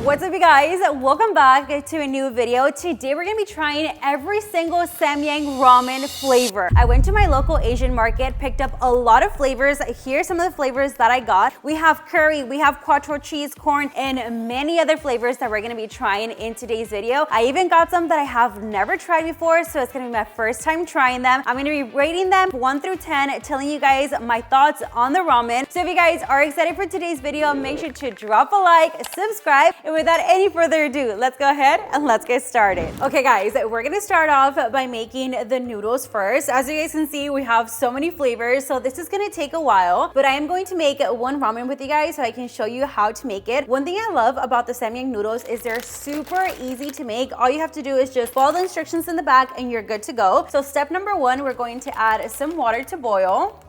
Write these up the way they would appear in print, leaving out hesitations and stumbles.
What's up, you guys? Welcome back to a new video. Today we're gonna be trying every single Samyang ramen flavor. I went to my local Asian market, picked up a lot of flavors. Here's some of the flavors that I got. We have curry, we have quattro cheese, corn, and many other flavors that we're gonna be trying in today's video. I even got some that I have never tried before, so it's gonna be my first time trying them. I'm gonna be rating them 1 through 10, telling you guys my thoughts on the ramen. So if you guys are excited for today's video, make sure to drop a like, subscribe, and without any further ado, let's go ahead and let's get started. Okay guys, we're gonna start off by making the noodles first. As you guys can see, we have so many flavors, so this is gonna take a while, but I am going to make one ramen with you guys so I can show you how to make it. One thing I love about the Samyang noodles is they're super easy to make. All you have to do is just follow the instructions in the back and you're good to go. So step number 1, we're going to add some water to boil.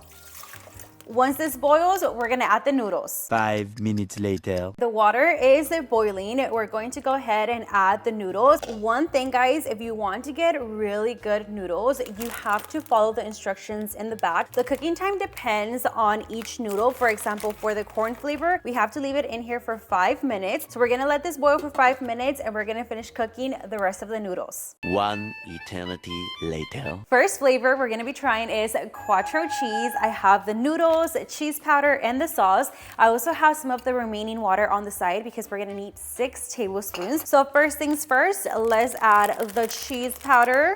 Once this boils, we're gonna add the noodles. 5 minutes later. The water is boiling. We're going to go ahead and add the noodles. One thing, guys, if you want to get really good noodles, you have to follow the instructions in the back. The cooking time depends on each noodle. For example, for the corn flavor, we have to leave it in here for 5 minutes. So we're gonna let this boil for 5 minutes and we're gonna finish cooking the rest of the noodles. 1 eternity later. First flavor we're gonna be trying is quattro cheese. I have the noodles, cheese powder, and the sauce. I also have some of the remaining water on the side because we're gonna need 6 tablespoons. So first things first, let's add the cheese powder,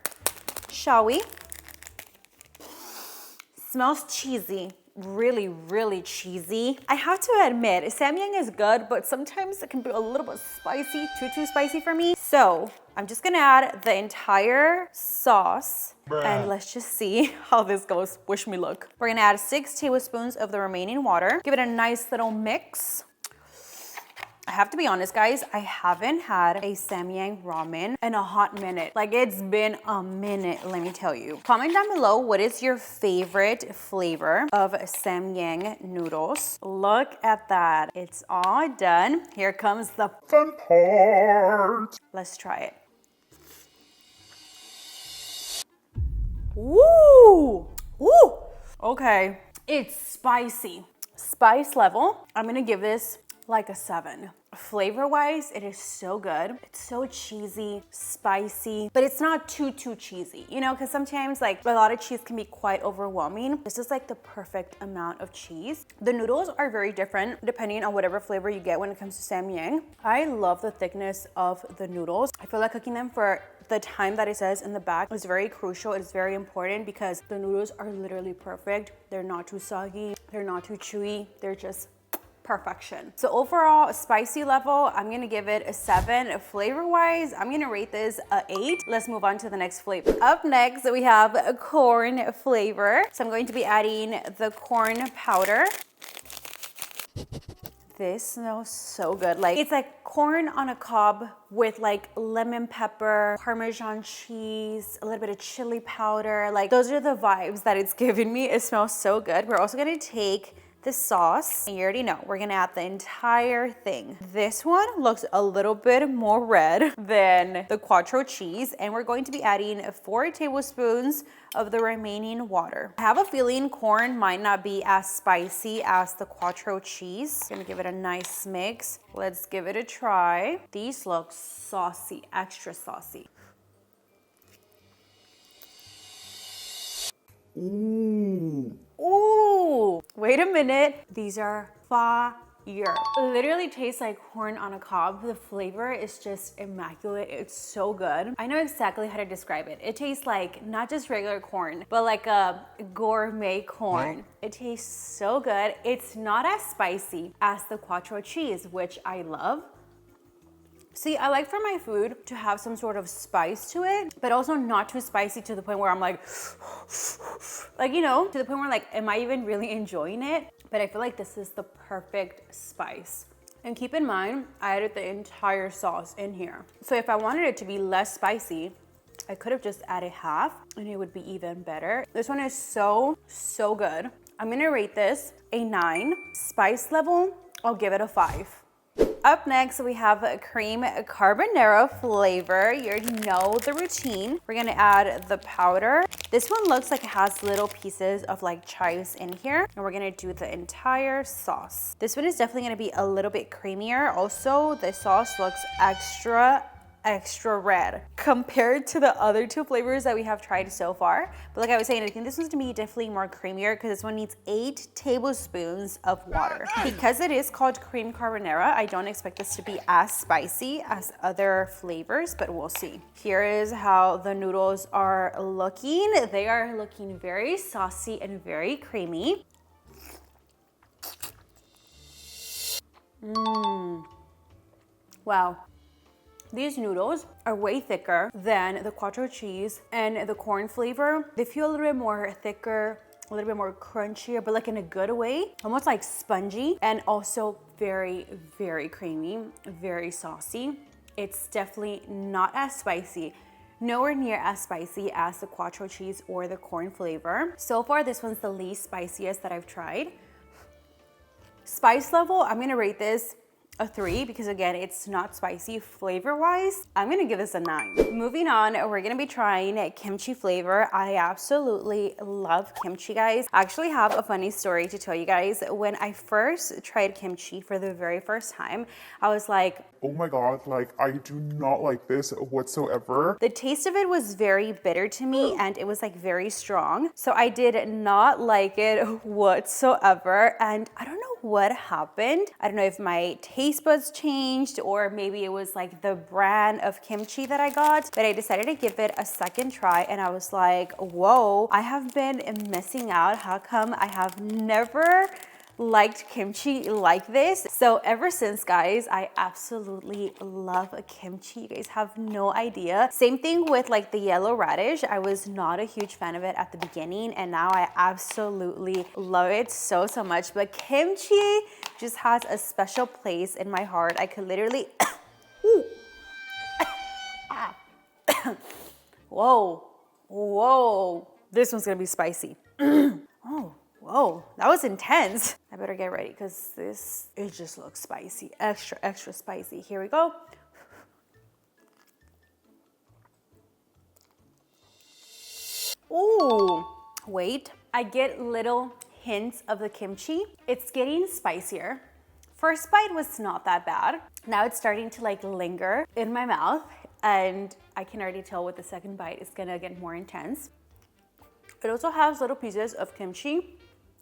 shall we? Smells cheesy. Really cheesy. I have to admit, Samyang is good, but sometimes it can be a little bit spicy, too spicy for me. So I'm just gonna add the entire sauce and let's just see how this goes. Wish me luck. We're gonna add 6 tablespoons of the remaining water. Give it a nice little mix. I have to be honest, guys, I haven't had a Samyang ramen in a hot minute. Like, it's been a minute, let me tell you. Comment down below, what is your favorite flavor of Samyang noodles? Look at that. It's all done. Here comes the fun part. Let's try it. Woo! Woo! Okay, it's spicy. Spice level, I'm gonna give this like a 7. Flavor-wise, it is so good. It's so cheesy, spicy, but it's not too cheesy, you know, because sometimes like a lot of cheese can be quite overwhelming. This is like the perfect amount of cheese. The noodles are very different depending on whatever flavor you get when it comes to Samyang. I love the thickness of the noodles. I feel like cooking them for the time that it says in the back is very crucial. It's very important because the noodles are literally perfect. They're not too soggy, they're not too chewy, they're just perfection. So overall, spicy level, I'm gonna give it a 7. Flavor-wise, I'm gonna rate this a 8. Let's move on to the next flavor. Up next, we have a corn flavor. So I'm going to be adding the corn powder. This smells so good. Like, it's like corn on a cob with like lemon pepper, Parmesan cheese, a little bit of chili powder. Like, those are the vibes that it's giving me. It smells so good. We're also gonna take the sauce, and you already know, we're gonna add the entire thing. This one looks a little bit more red than the quattro cheese, and we're going to be adding 4 tablespoons of the remaining water. I have a feeling corn might not be as spicy as the quattro cheese. Gonna give it a nice mix. Let's give it a try. These look saucy, extra saucy. Ooh, wait a minute. These are fire. Literally tastes like corn on a cob. The flavor is just immaculate. It's so good. I know exactly how to describe it. It tastes like not just regular corn, but like a gourmet corn. It tastes so good. It's not as spicy as the quattro cheese, which I love. See, I like for my food to have some sort of spice to it, but also not too spicy to the point where I'm like, you know, to the point where like, am I even really enjoying it? But I feel like this is the perfect spice. And keep in mind, I added the entire sauce in here. So if I wanted it to be less spicy, I could have just added half and it would be even better. This one is so good. I'm gonna rate this a 9. Spice level, I'll give it a 5. Up next, we have a cream carbonara flavor. You already know the routine. We're gonna add the powder. This one looks like it has little pieces of like chives in here, and we're gonna do the entire sauce. This one is definitely gonna be a little bit creamier. Also, the sauce looks extra red compared to the other two flavors that we have tried so far. But like I was saying, I think this one's gonna be definitely more creamier because this one needs 8 tablespoons of water. Because it is called cream carbonara, I don't expect this to be as spicy as other flavors, but we'll see. Here is how the noodles are looking. They are looking very saucy and very creamy. Wow. These noodles are way thicker than the quattro cheese and the corn flavor. They feel a little bit more thicker, a little bit more crunchier, but like in a good way, almost like spongy, and also very, very creamy, very saucy. It's definitely not as spicy, nowhere near as spicy as the quattro cheese or the corn flavor. So far, this one's the least spiciest that I've tried. Spice level, I'm gonna rate this a 3 because again, it's not spicy flavor wise. I'm gonna give this a 9. Moving on, we're gonna be trying kimchi flavor. I absolutely love kimchi, guys. I actually have a funny story to tell you guys. When I first tried kimchi for the very first time, I was like, oh my god, like I do not like this whatsoever. The taste of it was very bitter to me and it was like very strong. So I did not like it whatsoever. And I don't know what happened. I don't know if my taste buds changed or maybe it was like the brand of kimchi that I got, but I decided to give it a second try and I was like, whoa, I have been missing out. How come I have never liked kimchi like this? So ever since, guys, I absolutely love kimchi. You guys have no idea. Same thing with like the yellow radish. I was not a huge fan of it at the beginning and now I absolutely love it so much. But kimchi just has a special place in my heart. I could literally whoa, this one's gonna be spicy. Whoa, that was intense. I better get ready because it just looks spicy, extra spicy. Here we go. Ooh, wait. I get little hints of the kimchi. It's getting spicier. First bite was not that bad. Now it's starting to like linger in my mouth and I can already tell with the second bite it's gonna get more intense. It also has little pieces of kimchi,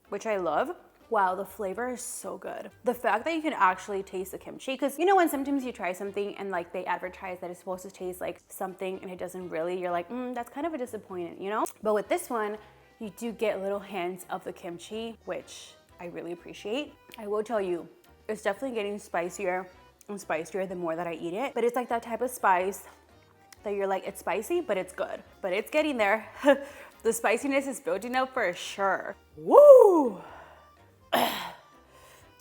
which I love. Wow, the flavor is so good. The fact that you can actually taste the kimchi, because you know when sometimes you try something and like they advertise that it's supposed to taste like something and it doesn't really, you're like, that's kind of a disappointment, you know? But with this one, you do get little hints of the kimchi, which I really appreciate. I will tell you, it's definitely getting spicier and spicier the more that I eat it, but it's like that type of spice that you're like, it's spicy, but it's good. But it's getting there. The spiciness is building up for sure. Woo!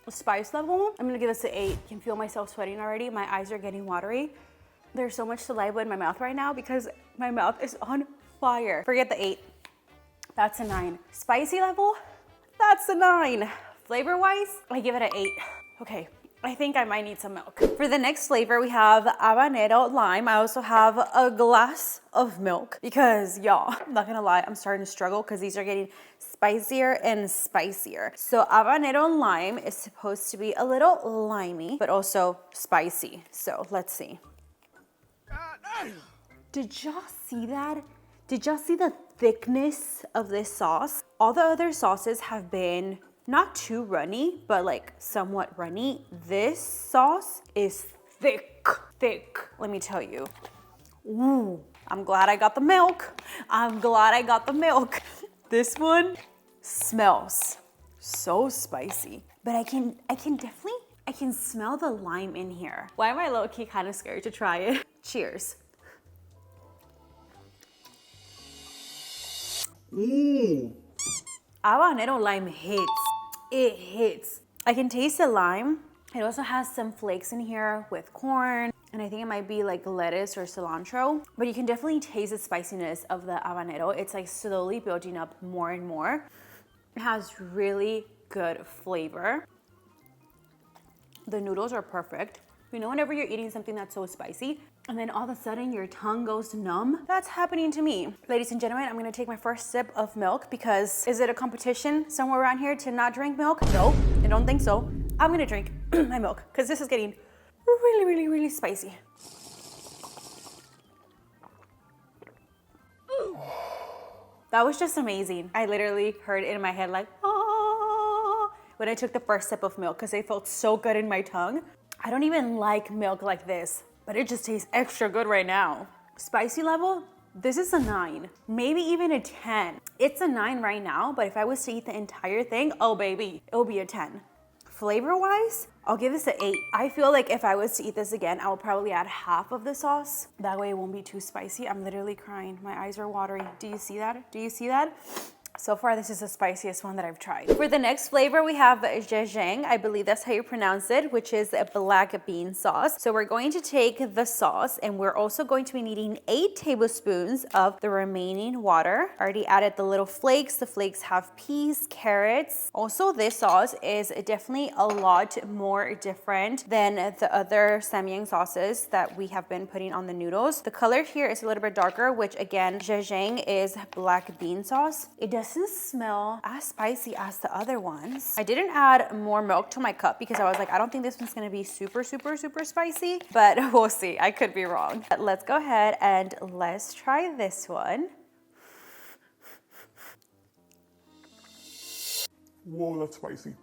Spice level, I'm gonna give this an 8. I can feel myself sweating already. My eyes are getting watery. There's so much saliva in my mouth right now because my mouth is on fire. Forget the 8. That's a 9. Spicy level, that's a 9. Flavor-wise, I give it an 8. Okay. I think I might need some milk. For the next flavor, we have habanero lime. I also have a glass of milk because y'all, I'm not gonna lie, I'm starting to struggle because these are getting spicier and spicier. So habanero lime is supposed to be a little limey, but also spicy. So let's see. Did y'all see that? Did y'all see the thickness of this sauce? All the other sauces have been not too runny, but like somewhat runny. This sauce is thick. Let me tell you. Ooh, I'm glad I got the milk. This one smells so spicy, but I can smell the lime in here. Why am I low-key kind of scared to try it? Cheers. Ooh. Habanero lime hits. It hits. I can taste the lime. It also has some flakes in here with corn, and I think it might be like lettuce or cilantro, but you can definitely taste the spiciness of the habanero. It's like slowly building up more and more. It has really good flavor. The noodles are perfect. You know, whenever you're eating something that's so spicy and then all of a sudden your tongue goes numb? That's happening to me. Ladies and gentlemen, I'm gonna take my first sip of milk because is it a competition somewhere around here to not drink milk? No, I don't think so. I'm gonna drink my milk because this is getting really, really, really spicy. That was just amazing. I literally heard it in my head like, oh, when I took the first sip of milk because it felt so good in my tongue. I don't even like milk like this, but it just tastes extra good right now. Spicy level, this is a 9, maybe even a 10. It's a 9 right now, but if I was to eat the entire thing, oh baby, it would be a 10. Flavor-wise, I'll give this an 8. I feel like if I was to eat this again, I would probably add half of the sauce. That way it won't be too spicy. I'm literally crying. My eyes are watering. Do you see that? Do you see that? So far, this is the spiciest one that I've tried. For the next flavor, we have zhejiang. I believe that's how you pronounce it, which is a black bean sauce. So we're going to take the sauce and we're also going to be needing 8 tablespoons of the remaining water. I already added the little flakes. The flakes have peas, carrots. Also, this sauce is definitely a lot more different than the other samyang sauces that we have been putting on the noodles. The color here is a little bit darker, which again, zhejiang is black bean sauce. It doesn't smell as spicy as the other ones. I didn't add more milk to my cup because I was like, I don't think this one's gonna be super, super, super spicy, but we'll see. I could be wrong. But let's go ahead and let's try this one. Whoa, that's spicy.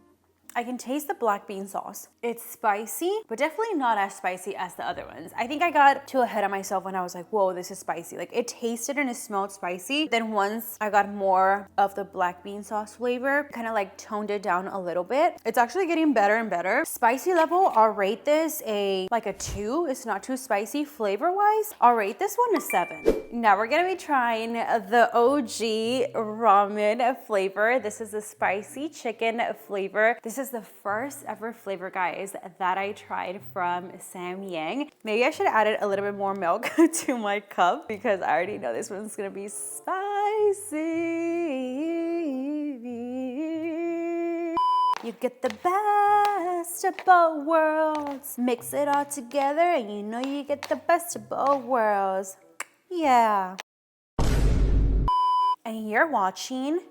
I can taste the black bean sauce. It's spicy, but definitely not as spicy as the other ones. I think I got too ahead of myself when I was like, whoa, this is spicy. Like it tasted and it smelled spicy. Then once I got more of the black bean sauce flavor, kind of like toned it down a little bit. It's actually getting better and better. Spicy level, I'll rate this a 2. It's not too spicy. Flavor-wise, I'll rate this one a 7. Now we're gonna be trying the OG ramen flavor. This is the spicy chicken flavor. This is the first ever flavor, guys, that I tried from Samyang. Maybe I should have added a little bit more milk to my cup because I already know this one's gonna be spicy. You get the best of both worlds. Mix it all together and you know you get the best of both worlds. Yeah. And you're watching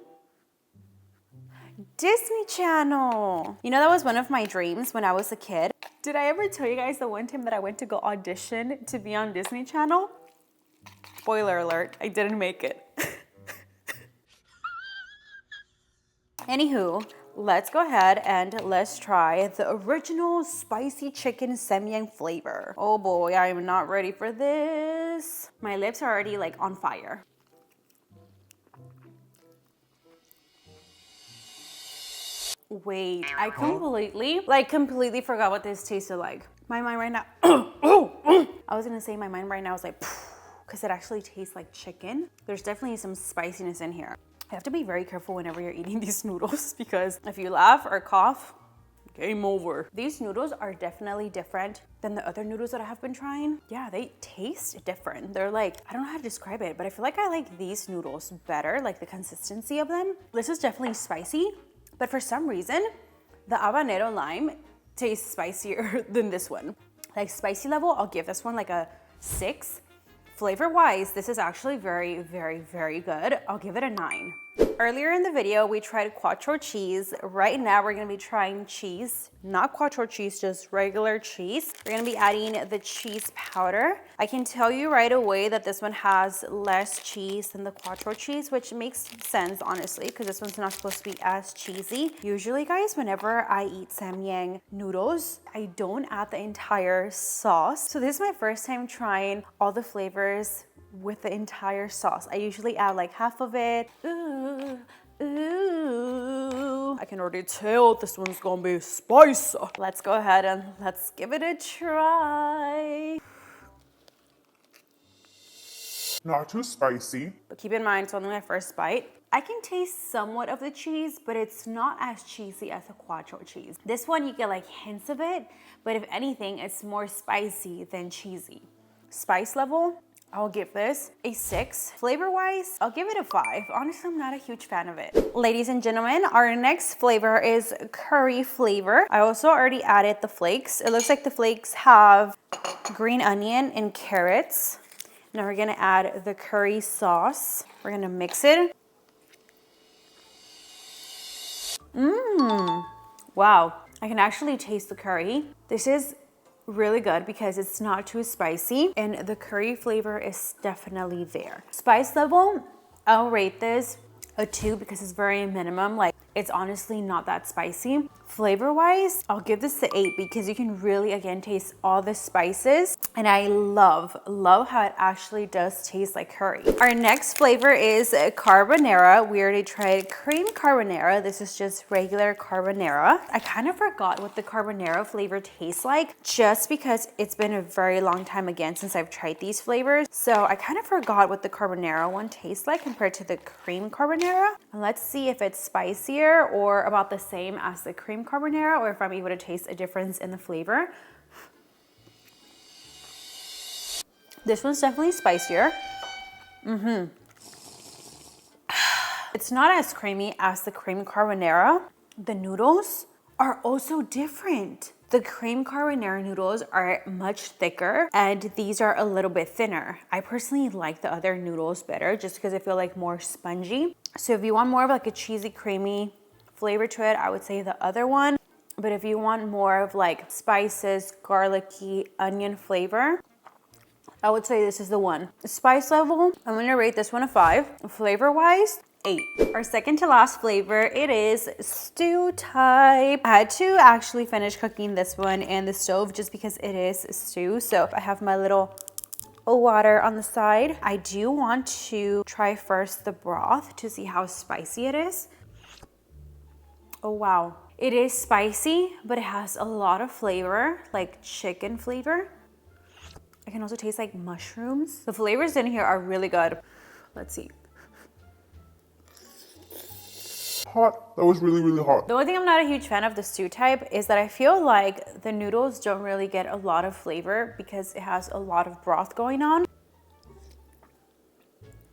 Disney Channel. You know, that was one of my dreams when I was a kid. Did I ever tell you guys the one time that I went to go audition to be on Disney Channel? Spoiler alert, I didn't make it. Anywho, let's go ahead and let's try the original spicy chicken samyang flavor. Oh boy, I am not ready for this. My lips are already like on fire. Wait, I completely forgot what this tasted like. My mind right now, I was gonna say my mind right now is like, because it actually tastes like chicken. There's definitely some spiciness in here. You have to be very careful whenever you're eating these noodles because if you laugh or cough, game over. These noodles are definitely different than the other noodles that I have been trying. Yeah, they taste different. They're like, I don't know how to describe it, but I feel like I like these noodles better, like the consistency of them. This is definitely spicy, but for some reason, the habanero lime tastes spicier than this one. Like spicy level, I'll give this one like a 6. Flavor-wise, this is actually very, very, very good. I'll give it a 9. Earlier in the video, we tried quattro cheese. Right now, we're gonna be trying cheese, not quattro cheese, just regular cheese. We're gonna be adding the cheese powder. I can tell you right away that this one has less cheese than the quattro cheese, which makes sense, honestly, because this one's not supposed to be as cheesy. Usually, guys, whenever I eat samyang noodles, I don't add the entire sauce. So this is my first time trying all the flavors with the entire sauce. I usually add like half of it. Ooh, ooh. I can already tell this one's gonna be spicy. Let's go ahead and let's give it a try. Not too spicy. But keep in mind, it's only my first bite. I can taste somewhat of the cheese, but it's not as cheesy as the quattro cheese. This one, you get like hints of it, but if anything, it's more spicy than cheesy. Spice level, I'll give this a 6. Flavor-wise, I'll give it a 5. Honestly, I'm not a huge fan of it. Ladies and gentlemen, our next flavor is curry flavor. I also already added the flakes. It looks like the flakes have green onion and carrots. Now we're gonna add the curry sauce. We're gonna mix it. Wow, I can actually taste the curry. This is really good because it's not too spicy and the curry flavor is definitely there. Spice level, I'll rate this a 2 because it's very minimum. Like, it's honestly not that spicy. Flavor wise, I'll give this an 8 because you can really, again, taste all the spices. And I love how it actually does taste like curry. Our next flavor is carbonara. We already tried cream carbonara. This is just regular carbonara. I kind of forgot what the carbonara flavor tastes like just because it's been a very long time again since I've tried these flavors. So I kind of forgot what the carbonara one tastes like compared to the cream carbonara. And let's see if it's spicier or about the same as the cream carbonara, or if I'm able to taste a difference in the flavor. This one's definitely spicier. It's not as creamy as the cream carbonara. The noodles are also different. The cream carbonara noodles are much thicker and these are a little bit thinner. I personally like the other noodles better just because I feel like more spongy. So if you want more of like a cheesy, creamy flavor to it, I would say the other one. But if you want more of like spices, garlicky, onion flavor, I would say this is the one. Spice level, I'm gonna rate this one a 5. Flavor wise, 8. Our second to last flavor, it is stew type. I had to actually finish cooking this one in the stove just because it is stew. So I have my little water on the side. I do want to try first the broth to see how spicy it is. Oh wow. It is spicy, but it has a lot of flavor, like chicken flavor. I can also taste like mushrooms. The flavors in here are really good. Let's see. Hot. That was really, really hot. The only thing I'm not a huge fan of the stew type is that I feel like the noodles don't really get a lot of flavor because it has a lot of broth going on.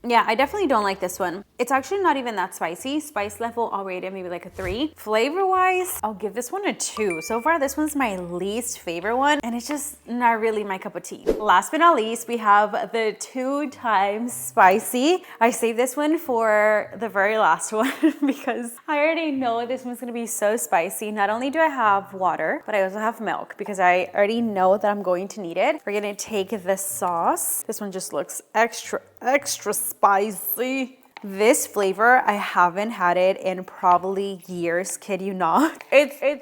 Yeah, I definitely don't like this one. It's actually not even that spicy. Spice level, I'll rate it maybe like a 3. Flavor wise, I'll give this one a 2. So far, this one's my least favorite one and it's just not really my cup of tea. Last but not least, we have the 2 times spicy. I saved this one for the very last one because I already know this one's gonna be so spicy. Not only do I have water, but I also have milk because I already know that I'm going to need it. We're gonna take the sauce. This one just looks extra spicy. This flavor, I haven't had it in probably years, kid you not. It's Here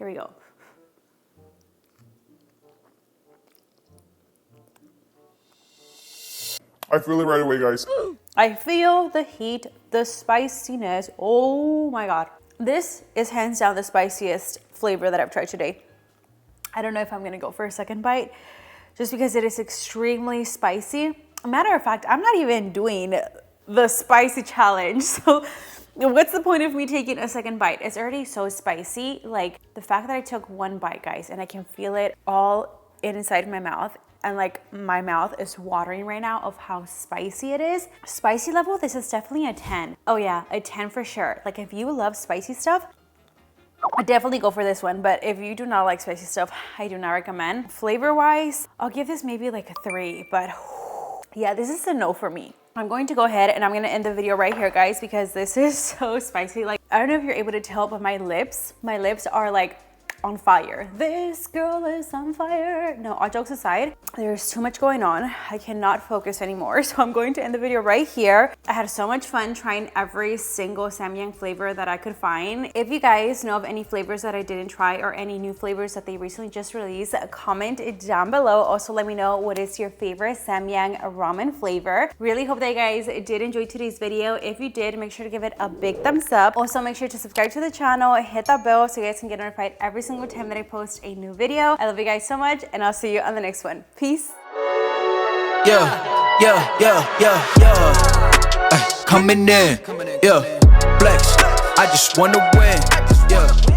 we go. I feel it right away, guys. I feel the heat, the spiciness. Oh my God. This is hands down the spiciest flavor that I've tried today. I don't know if I'm gonna go for a second bite just because it is extremely spicy. Matter of fact, I'm not even doing the spicy challenge. So what's the point of me taking a second bite? It's already so spicy. Like the fact that I took 1 bite, guys, and I can feel it all inside my mouth. And like my mouth is watering right now of how spicy it is. Spicy level, this is definitely a 10. Oh yeah, a 10 for sure. Like if you love spicy stuff, I definitely go for this one, but if you do not like spicy stuff, I do not recommend. Flavor wise, I'll give this maybe like a 3, but yeah, this is a no for me. I'm going to go ahead and I'm gonna end the video right here, guys, because this is so spicy. Like, I don't know if you're able to tell, but my lips are like on fire. This girl is on fire. No, all jokes aside, there's too much going on. I cannot focus anymore. So I'm going to end the video right here. I had so much fun trying every single Samyang flavor that I could find. If you guys know of any flavors that I didn't try or any new flavors that they recently just released, comment it down below. Also, let me know what is your favorite Samyang ramen flavor. Really hope that you guys did enjoy today's video. If you did, make sure to give it a big thumbs up. Also, make sure to subscribe to the channel, hit that bell so you guys can get notified every single time that I post a new video. I love you guys so much and I'll see you on the next one. Peace. Yeah. Coming in, yeah. Flex, I just wanna win, yeah.